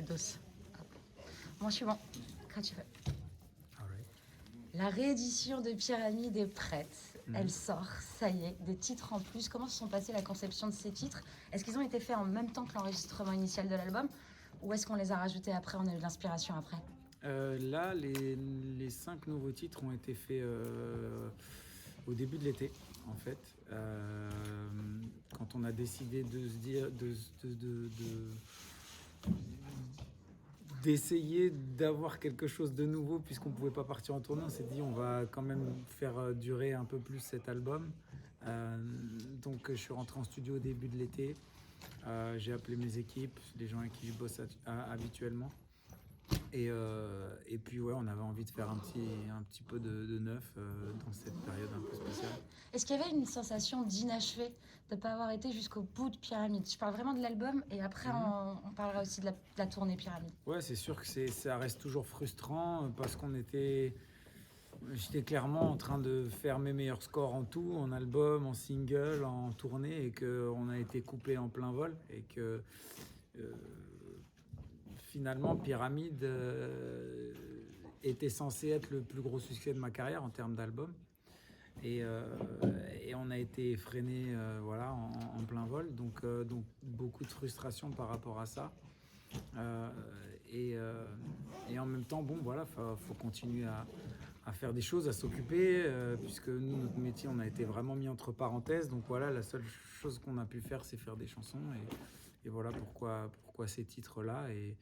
dos. Moi, je suis bon. Quand tu veux. Alright. La réédition de Pyramide est prête. Elle sort, ça y est, des titres en plus. Comment se sont passées la conception de ces titres? Est-ce qu'ils ont été faits en même temps que l'enregistrement initial de l'album? Ou est-ce qu'on les a rajoutés après, on a eu l'inspiration après? Là, les 5 nouveaux titres ont été faits au début de l'été, en fait. Quand on a décidé de se dire, d'essayer d'avoir quelque chose de nouveau, puisqu'on ne pouvait pas partir en tournée, on s'est dit on va quand même faire durer un peu plus cet album. Donc je suis rentré en studio au début de l'été. J'ai appelé mes équipes, les gens avec qui je bosse habituellement. Et puis ouais, on avait envie de faire un petit peu de neuf dans cette période un peu spéciale. Est-ce qu'il y avait une sensation d'inachevé de ne pas avoir été jusqu'au bout de Pyramide? Je parle vraiment de l'album et après on parlera aussi de la tournée Pyramide. Ouais, c'est sûr que ça reste toujours frustrant parce j'étais clairement en train de faire mes meilleurs scores en tout, en album, en single, en tournée, et qu'on a été coupé en plein vol et que finalement Pyramide était censé être le plus gros succès de ma carrière en termes d'album. Et on a été freiné voilà, en plein vol, donc beaucoup de frustration par rapport à ça. Et en même temps, bon, voilà, faut continuer à faire des choses, à s'occuper, puisque nous, notre métier, on a été vraiment mis entre parenthèses. Donc voilà, la seule chose qu'on a pu faire, c'est faire des chansons. Et voilà pourquoi ces titres-là. Et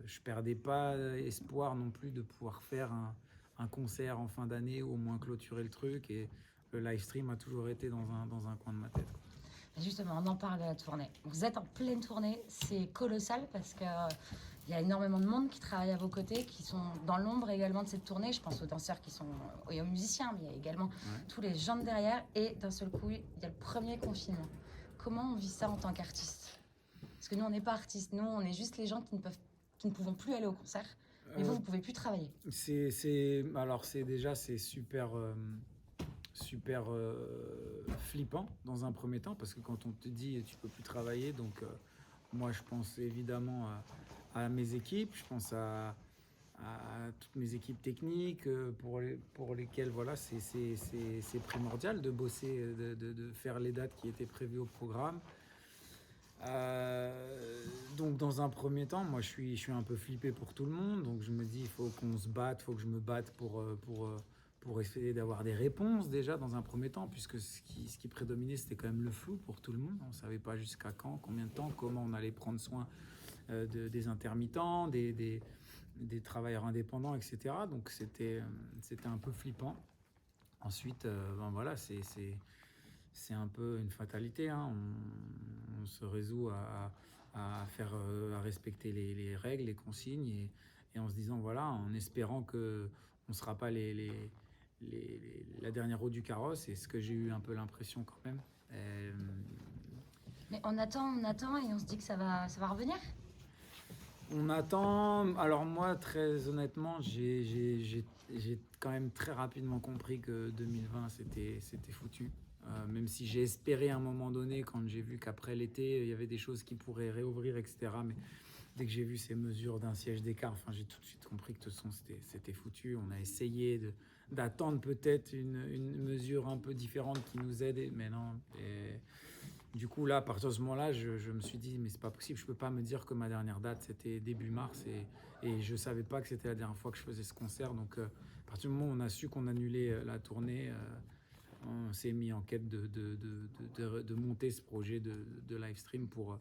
je perdais pas espoir non plus de pouvoir faire un concert en fin d'année ou au moins clôturer le truc. Et le live stream a toujours été dans un coin de ma tête. Justement, on en parle de la tournée. Vous êtes en pleine tournée, c'est colossal parce que il y a énormément de monde qui travaille à vos côtés, qui sont dans l'ombre également de cette tournée. Je pense aux danseurs et aux musiciens, mais il y a également tous les gens de derrière. Et d'un seul coup, il y a le premier confinement. Comment on vit ça en tant qu'artiste? Parce que nous, on n'est pas artistes. Nous, on est juste les gens qui ne pouvons plus aller au concert. Mais vous pouvez plus travailler. Alors c'est super flippant dans un premier temps, parce que quand on te dit tu peux plus travailler, donc moi je pense évidemment à mes équipes, je pense à toutes mes équipes techniques pour lesquelles voilà, c'est primordial de bosser, de faire les dates qui étaient prévues au programme. Donc dans un premier temps, moi je suis un peu flippé pour tout le monde, donc je me dis il faut qu'on se batte, il faut que je me batte pour essayer d'avoir des réponses déjà dans un premier temps, puisque ce qui prédominait c'était quand même le flou pour tout le monde. On ne savait pas jusqu'à quand, combien de temps, comment on allait prendre soin des intermittents, des travailleurs indépendants, etc. Donc c'était un peu flippant. Ensuite, ben voilà, c'est un peu une fatalité, hein. On se résout à respecter les règles, les consignes, et en se disant voilà, en espérant que on ne sera pas la dernière roue du carrosse, et ce que j'ai eu un peu l'impression quand même. Mais on attend et on se dit que ça va revenir. On attend. Alors moi, très honnêtement, j'ai quand même très rapidement compris que 2020 c'était foutu. Même si j'ai espéré à un moment donné, quand j'ai vu qu'après l'été il y avait des choses qui pourraient réouvrir, etc. Mais dès que j'ai vu ces mesures d'un siège d'écart, enfin j'ai tout de suite compris que de toute façon c'était foutu. On a essayé d'attendre peut-être une mesure un peu différente qui nous aide, mais non. Et du coup là, à partir de ce moment-là, je me suis dit mais c'est pas possible. Je peux pas me dire que ma dernière date c'était début mars, et je savais pas que c'était la dernière fois que je faisais ce concert. Donc à partir du moment où on a su qu'on annulait la tournée, on s'est mis en quête de monter ce projet de live stream pour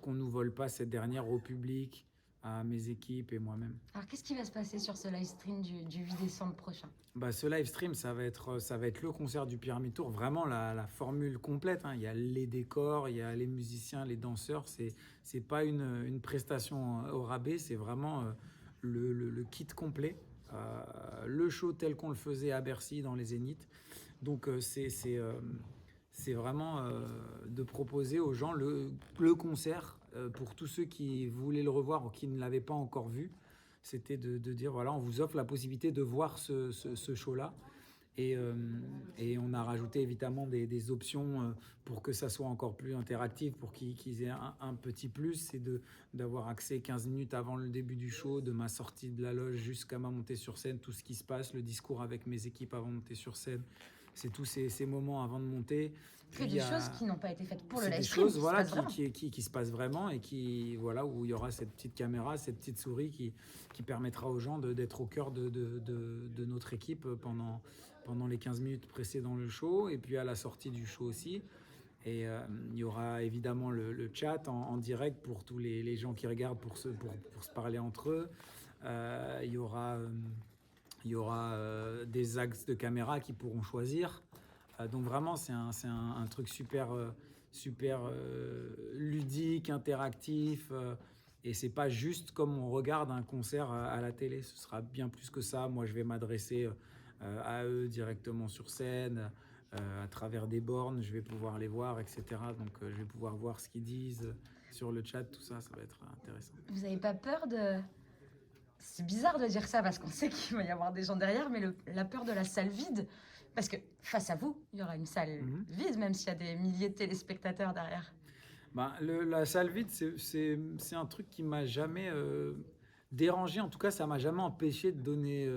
qu'on ne nous vole pas cette dernière au public, à mes équipes et moi-même. Alors qu'est-ce qui va se passer sur ce live stream du 8 décembre prochain? Bah, ce live stream, ça va être le concert du Pyramid Tour, vraiment la formule complète, hein. Il y a les décors, il y a les musiciens, les danseurs. C'est pas une prestation au rabais, c'est vraiment le kit complet. Le show tel qu'on le faisait à Bercy dans les Zéniths. Donc c'est vraiment de proposer aux gens le concert pour tous ceux qui voulaient le revoir ou qui ne l'avaient pas encore vu. C'était de dire voilà, on vous offre la possibilité de voir ce show-là. Et on a rajouté évidemment des options pour que ça soit encore plus interactif, pour qu'ils aient un petit plus, c'est d'avoir accès 15 minutes avant le début du show, de ma sortie de la loge jusqu'à ma montée sur scène, tout ce qui se passe, le discours avec mes équipes avant de monter sur scène. C'est tous ces moments avant de monter. Que des choses qui n'ont pas été faites pour le live des stream. choses voilà, qui se passent vraiment et voilà, où il y aura cette petite caméra, cette petite souris qui permettra aux gens d'être au cœur de notre équipe pendant les 15 minutes précédant le show et puis à la sortie du show aussi. Et il y aura évidemment le chat en direct pour tous les gens qui regardent pour se parler entre eux. Il y aura des axes de caméra qui pourront choisir. Donc vraiment, c'est un truc super ludique, interactif. Et c'est pas juste comme on regarde un concert à la télé. Ce sera bien plus que ça. Moi, je vais m'adresser à eux directement sur scène, à travers des bornes. Je vais pouvoir les voir, etc. Donc, je vais pouvoir voir ce qu'ils disent sur le chat. Tout ça, ça va être intéressant. Vous n'avez pas peur de... C'est bizarre de dire ça parce qu'on sait qu'il va y avoir des gens derrière, mais la peur de la salle vide, parce que face à vous, il y aura une salle vide, même s'il y a des milliers de téléspectateurs derrière. La salle vide, c'est un truc qui m'a jamais dérangé. En tout cas, ça m'a jamais empêché de donner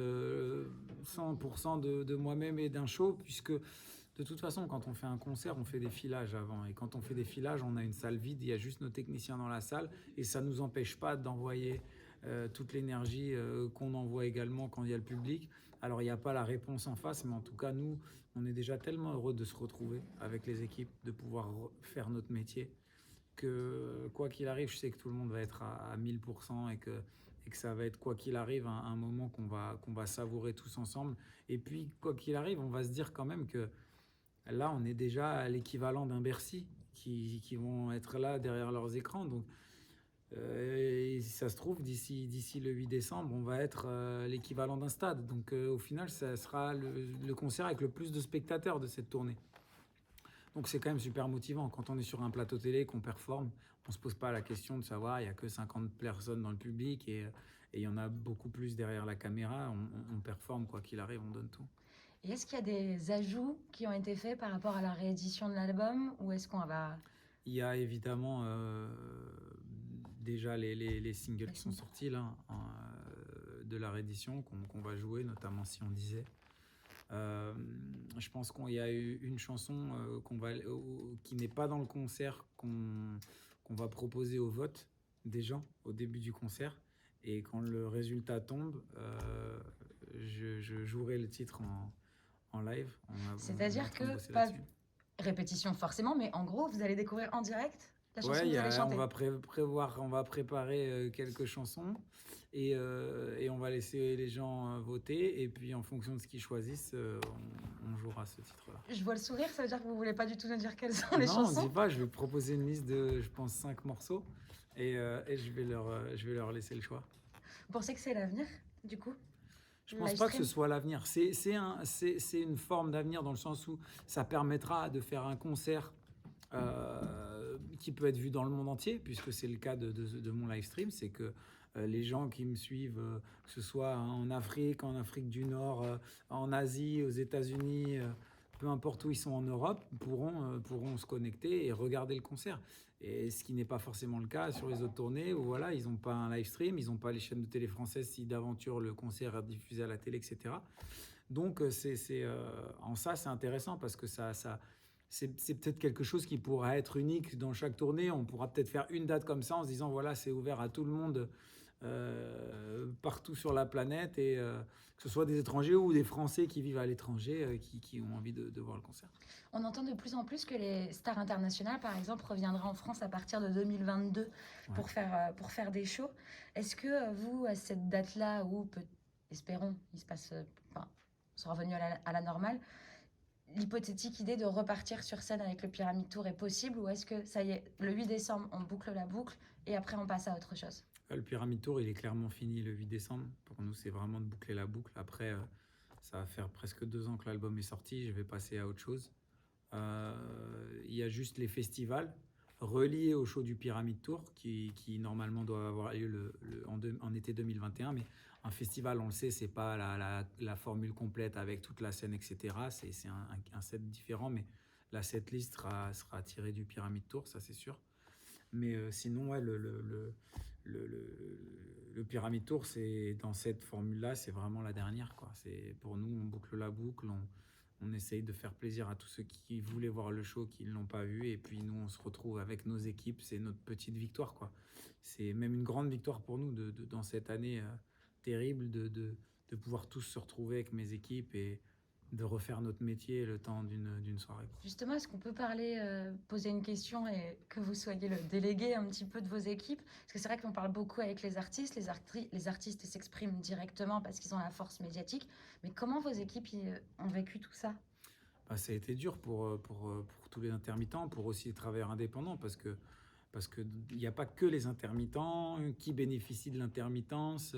100% de moi-même et d'un show, puisque de toute façon, quand on fait un concert, on fait des filages avant. Et quand on fait des filages, on a une salle vide, il y a juste nos techniciens dans la salle, et ça ne nous empêche pas d'envoyer toute l'énergie qu'on envoie également quand il y a le public. Alors, il n'y a pas la réponse en face, mais en tout cas, nous, on est déjà tellement heureux de se retrouver avec les équipes, de pouvoir faire notre métier, que quoi qu'il arrive, je sais que tout le monde va être à 1000% et que ça va être, quoi qu'il arrive, un moment qu'on va savourer tous ensemble. Et puis, quoi qu'il arrive, on va se dire quand même que là, on est déjà à l'équivalent d'un Bercy qui vont être là derrière leurs écrans. Donc, et si ça se trouve, d'ici le 8 décembre, on va être l'équivalent d'un stade. Donc, au final, ça sera le concert avec le plus de spectateurs de cette tournée. Donc, c'est quand même super motivant. Quand on est sur un plateau télé, qu'on performe, on ne se pose pas la question de savoir, il n'y a que 50 personnes dans le public et il y en a beaucoup plus derrière la caméra. On performe, quoi qu'il arrive, on donne tout. Et est-ce qu'il y a des ajouts qui ont été faits par rapport à la réédition de l'album, ou est-ce qu'on va... Il y a évidemment déjà les singles qui sont sortis là, de la réédition qu'on va jouer, notamment Si on disait. Je pense qu'il y a eu une chanson qui n'est pas dans le concert, qu'on va proposer au vote des gens au début du concert. Et quand le résultat tombe, je jouerai le titre en live. C'est-à-dire que pas répétition forcément, mais en gros, vous allez découvrir en direct la chanson que vous allez chanter. On va préparer quelques chansons et on va laisser les gens voter. Et puis, en fonction de ce qu'ils choisissent, on jouera ce titre-là. Je vois le sourire, ça veut dire que vous ne voulez pas du tout nous dire quelles sont les chansons? Non, on ne dit pas. Je vais proposer une liste de, je pense, 5 morceaux et je vais leur laisser le choix. Vous pensez que c'est l'avenir, du coup? Je ne pense pas que ce soit l'avenir. C'est une forme d'avenir dans le sens où ça permettra de faire un concert qui peut être vu dans le monde entier, puisque c'est le cas de mon live stream. C'est que les gens qui me suivent, que ce soit en Afrique du Nord, en Asie, aux États-Unis, peu importe où ils sont en Europe, pourront se connecter et regarder le concert. Et ce qui n'est pas forcément le cas sur les autres tournées où voilà, ils n'ont pas un live stream, ils n'ont pas les chaînes de télé françaises si d'aventure le concert est diffusé à la télé, etc. Donc en ça, c'est intéressant parce que c'est peut-être quelque chose qui pourra être unique dans chaque tournée. On pourra peut-être faire une date comme ça en se disant voilà, c'est ouvert à tout le monde partout sur la planète et que ce soit des étrangers ou des Français qui vivent à l'étranger qui ont envie de voir le concert. On entend de plus en plus que les stars internationales, par exemple, reviendront en France à partir de 2022 pour faire des shows. Est-ce que vous, à cette date-là, où, espérons, il se passe, sera revenu à la normale, l'hypothétique idée de repartir sur scène avec le Pyramid Tour est possible, ou est-ce que ça y est, le 8 décembre, on boucle la boucle et après on passe à autre chose? Le Pyramid Tour, il est clairement fini le 8 décembre. Pour nous, c'est vraiment de boucler la boucle. Après, ça va faire presque 2 ans que l'album est sorti. Je vais passer à autre chose. Il y a juste les festivals relié au show du Pyramid Tour, qui normalement doit avoir lieu en été 2021. Mais un festival, on le sait, c'est pas la formule complète avec toute la scène, etc. C'est un set différent, mais la setlist sera tirée du Pyramid Tour, ça c'est sûr. Mais sinon, ouais, le Pyramid Tour, c'est dans cette formule-là, c'est vraiment la dernière, quoi. C'est pour nous, on boucle la boucle, on essaye de faire plaisir à tous ceux qui voulaient voir le show, qui ne l'ont pas vu, et puis nous, on se retrouve avec nos équipes. C'est notre petite victoire, quoi. C'est même une grande victoire pour nous dans cette année terrible de pouvoir tous se retrouver avec mes équipes et de refaire notre métier le temps d'une soirée. Justement, est-ce qu'on peut parler, poser une question et que vous soyez le délégué un petit peu de vos équipes? Parce que c'est vrai qu'on parle beaucoup avec les artistes. Les artistes s'expriment directement parce qu'ils ont la force médiatique. Mais comment vos équipes ont vécu tout ça? Bah, ça a été dur pour tous les intermittents, pour aussi les travailleurs indépendants, parce que il n'y a pas que les intermittents qui bénéficient de l'intermittence.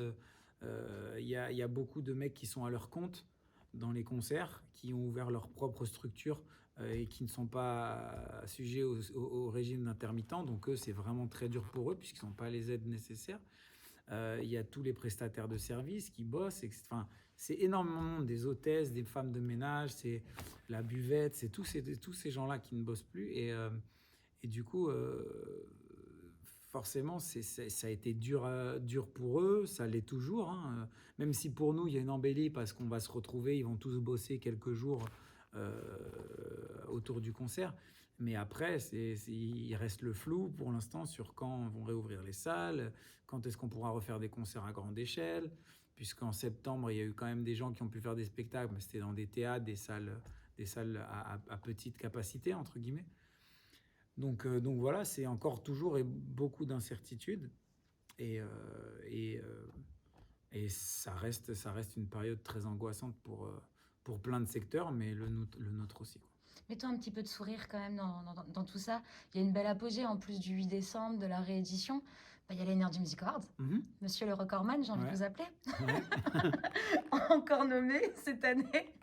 Il y a beaucoup de mecs qui sont à leur compte dans les concerts, qui ont ouvert leur propre structure et qui ne sont pas sujets au régime d'intermittent. Donc eux, c'est vraiment très dur pour eux puisqu'ils n'ont pas les aides nécessaires. Il y a tous les prestataires de services qui bossent. Enfin, c'est énormément des hôtesses, des femmes de ménage, c'est la buvette, c'est tous ces gens-là qui ne bossent plus. Et du coup, forcément, ça a été dur pour eux, ça l'est toujours. Hein. Même si pour nous, il y a une embellie parce qu'on va se retrouver, ils vont tous bosser quelques jours autour du concert. Mais après, il reste le flou pour l'instant sur quand vont réouvrir les salles, quand est-ce qu'on pourra refaire des concerts à grande échelle, puisqu'en septembre, il y a eu quand même des gens qui ont pu faire des spectacles, mais c'était dans des théâtres, des salles à petite capacité, entre guillemets. Donc voilà, c'est encore toujours beaucoup d'incertitudes. Et, et ça reste une période très angoissante pour plein de secteurs, mais le nôtre aussi, quoi. Mets-toi un petit peu de sourire quand même dans tout ça. Il y a une belle apogée en plus du 8 décembre, de la réédition. Bah, il y a l'Energy Music Awards. Monsieur le recordman, j'ai envie de vous appeler. Ouais. Encore nommé cette année.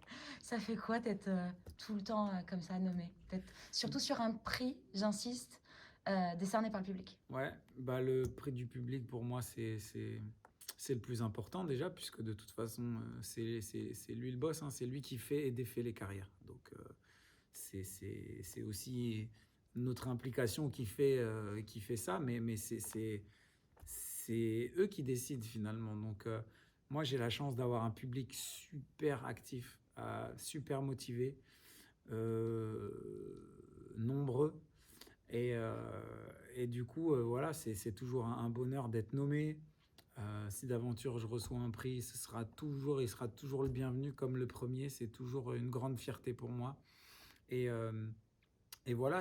Ça fait quoi d'être tout le temps comme ça nommé? Surtout sur un prix, j'insiste, décerné par le public. Ouais, bah le prix du public pour moi c'est le plus important déjà, puisque de toute façon c'est lui le boss, hein, c'est lui qui fait et défait les carrières. Donc c'est aussi notre implication qui fait ça, mais c'est eux qui décident finalement. Donc moi j'ai la chance d'avoir un public super actif, super motivé, nombreux. Et du coup, voilà, c'est toujours un bonheur d'être nommé. Si d'aventure je reçois un prix, il sera toujours le bienvenu comme le premier. C'est toujours une grande fierté pour moi. Et voilà,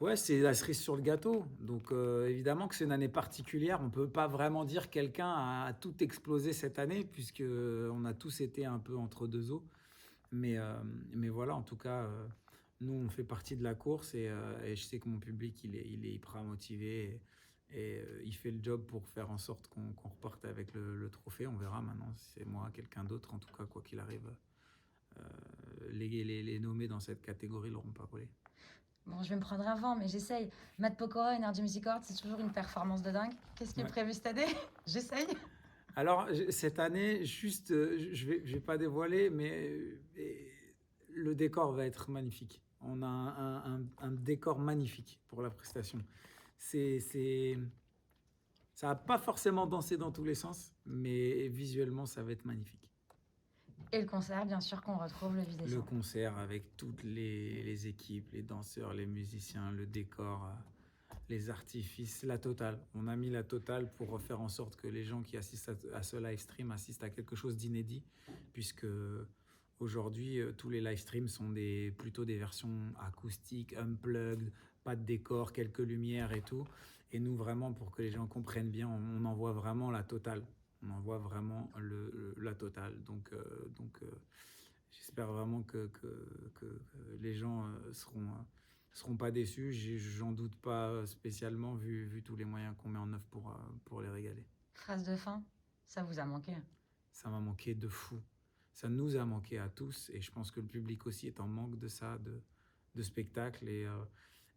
ouais, c'est la cerise sur le gâteau. Donc évidemment que c'est une année particulière. On ne peut pas vraiment dire quelqu'un a tout explosé cette année, puisque on a tous été un peu entre deux eaux. Mais voilà, en tout cas, nous, on fait partie de la course et je sais que mon public, il est hyper motivé et il fait le job pour faire en sorte qu'on reparte avec le trophée. On verra maintenant si c'est moi, quelqu'un d'autre. En tout cas, quoi qu'il arrive, les nommés dans cette catégorie ne l'auront pas volé. Bon, je vais me prendre un vent, mais j'essaye. Matt Pokora, Energy Music Awards, c'est toujours une performance de dingue. Qu'est-ce qui est prévu cette année? J'essaye. Alors, cette année, juste, je vais pas dévoiler, mais le décor va être magnifique. On a un décor magnifique pour la prestation. Ça va pas forcément danser dans tous les sens, mais visuellement, ça va être magnifique. Et le concert, bien sûr, qu'on retrouve le 8 décembre. Le concert avec toutes les équipes, les danseurs, les musiciens, le décor, les artifices, la totale. On a mis la totale pour faire en sorte que les gens qui assistent à ce live stream assistent à quelque chose d'inédit, puisque aujourd'hui, tous les live streams sont plutôt des versions acoustiques, unplugged, pas de décor, quelques lumières et tout. Et nous, vraiment, pour que les gens comprennent bien, on envoie vraiment la totale. On envoie vraiment la totale. Donc j'espère vraiment que les gens seront pas déçus. J'en doute pas spécialement vu tous les moyens qu'on met en œuvre pour les régaler. Phrase de fin, ça vous a manqué? Ça m'a manqué de fou. Ça nous a manqué à tous et je pense que le public aussi est en manque de ça, de spectacle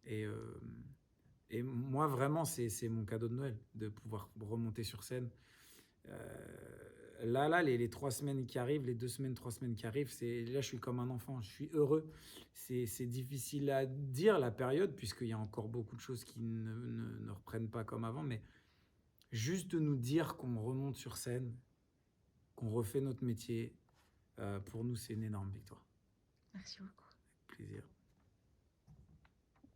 Et moi, vraiment, c'est mon cadeau de Noël, de pouvoir remonter sur scène. Là, les 3 semaines qui arrivent, les 2 semaines, 3 semaines qui arrivent, là, je suis comme un enfant, je suis heureux. C'est difficile à dire, la période, puisqu'il y a encore beaucoup de choses qui ne reprennent pas comme avant, mais juste de nous dire qu'on remonte sur scène, qu'on refait notre métier, pour nous, c'est une énorme victoire. Merci beaucoup. Plaisir.